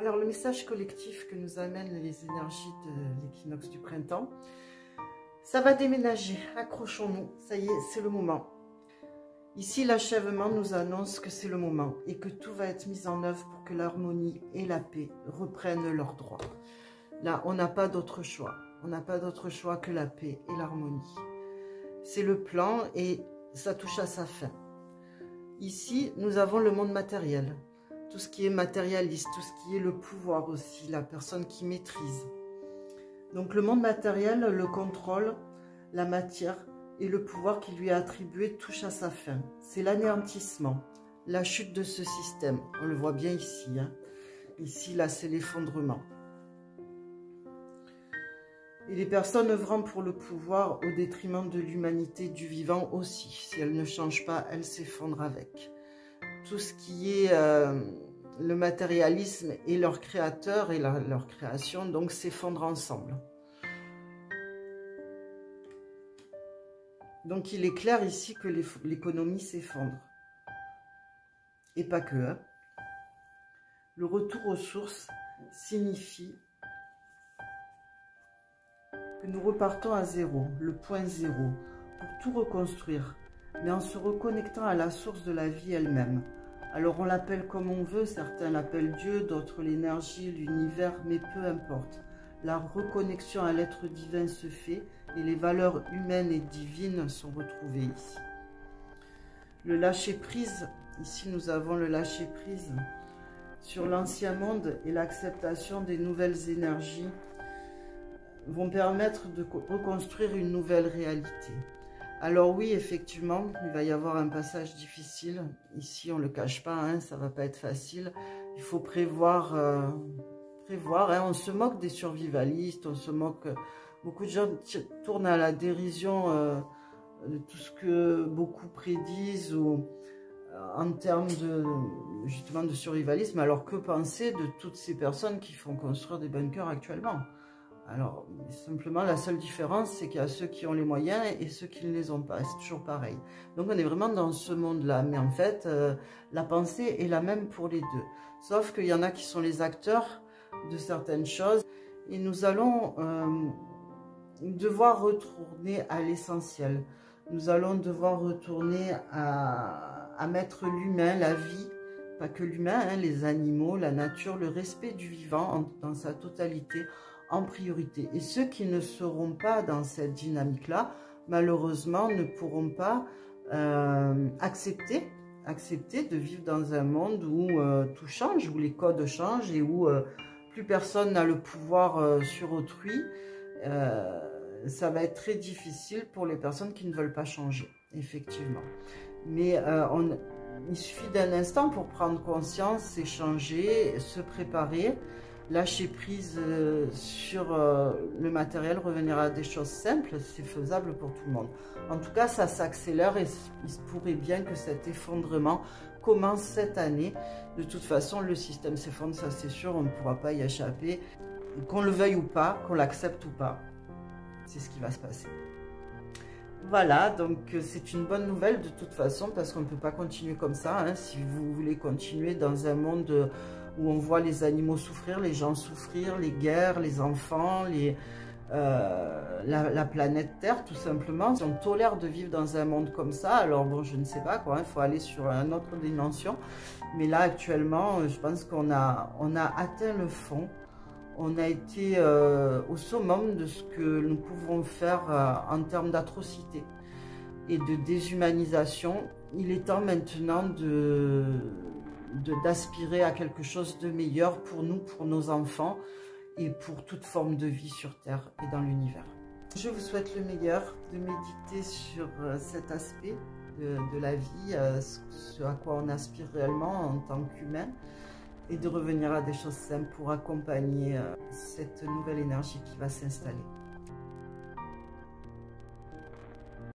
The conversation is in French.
Alors, le message collectif que nous amènent les énergies de l'équinoxe du printemps, ça va déménager. Accrochons-nous, ça y est, c'est le moment. Ici, l'achèvement nous annonce que c'est le moment et que tout va être mis en œuvre pour que l'harmonie et la paix reprennent leurs droits. Là, on n'a pas d'autre choix. On n'a pas d'autre choix que la paix et l'harmonie. C'est le plan et ça touche à sa fin. Ici, nous avons le monde matériel. Tout ce qui est matérialiste, tout ce qui est le pouvoir aussi, la personne qui maîtrise. Donc le monde matériel, le contrôle, la matière et le pouvoir qui lui est attribué touche à sa fin. C'est l'anéantissement, la chute de ce système. On le voit bien ici. Hein. Ici, là, c'est l'effondrement. Et les personnes œuvrant pour le pouvoir au détriment de l'humanité, du vivant aussi. Si elles ne changent pas, elles s'effondrent avec. Tout ce qui est le matérialisme et leur créateur et leur création, donc s'effondrent ensemble. Donc il est clair ici que l'économie s'effondre. Et pas que. Hein. Le retour aux sources signifie que nous repartons à zéro, le point zéro, pour tout reconstruire, mais en se reconnectant à la source de la vie elle-même. Alors on l'appelle comme on veut, certains l'appellent Dieu, d'autres l'énergie, l'univers, mais peu importe. La reconnexion à l'être divin se fait et les valeurs humaines et divines sont retrouvées ici. Le lâcher-prise, ici nous avons le lâcher-prise sur l'ancien monde et l'acceptation des nouvelles énergies vont permettre de reconstruire une nouvelle réalité. Alors oui, effectivement, il va y avoir un passage difficile. Ici, on ne le cache pas, hein, ça ne va pas être facile. Il faut prévoir. Hein, on se moque des survivalistes, on se moque. Beaucoup de gens tournent à la dérision de tout ce que beaucoup prédisent ou en termes justement de survivalisme. Alors que penser de toutes ces personnes qui font construire des bunkers actuellement? Alors, simplement, la seule différence, c'est qu'il y a ceux qui ont les moyens et ceux qui ne les ont pas. C'est toujours pareil. Donc, on est vraiment dans ce monde-là. Mais en fait, la pensée est la même pour les deux. Sauf qu'il y en a qui sont les acteurs de certaines choses. Et nous allons devoir retourner à l'essentiel. Nous allons devoir retourner à mettre l'humain, la vie, pas que l'humain, hein, les animaux, la nature, le respect du vivant dans sa totalité, en priorité. Et ceux qui ne seront pas dans cette dynamique-là, malheureusement, ne pourront pas accepter de vivre dans un monde où tout change, où les codes changent et où plus personne n'a le pouvoir sur autrui. Ça va être très difficile pour les personnes qui ne veulent pas changer, effectivement. Mais il suffit d'un instant pour prendre conscience, échanger, se préparer, lâcher prise sur le matériel, revenir à des choses simples, c'est faisable pour tout le monde. En tout cas, ça s'accélère et il se pourrait bien que cet effondrement commence cette année. De toute façon, le système s'effondre, ça c'est sûr, on ne pourra pas y échapper. Qu'on le veuille ou pas, qu'on l'accepte ou pas, c'est ce qui va se passer. Voilà, donc c'est une bonne nouvelle de toute façon parce qu'on ne peut pas continuer comme ça. Hein, si vous voulez continuer dans un monde où on voit les animaux souffrir, les gens souffrir, les guerres, les enfants, la planète Terre tout simplement. Si on tolère de vivre dans un monde comme ça, alors bon, je ne sais pas quoi, il faut aller sur une autre dimension. Mais là actuellement, je pense qu'on a atteint le fond. On a été au summum de ce que nous pouvons faire en termes d'atrocité et de déshumanisation. Il est temps maintenant d'aspirer à quelque chose de meilleur pour nous, pour nos enfants et pour toute forme de vie sur Terre et dans l'univers. Je vous souhaite le meilleur, de méditer sur cet aspect de la vie, ce à quoi on aspire réellement en tant qu'humain, et de revenir à des choses simples pour accompagner cette nouvelle énergie qui va s'installer.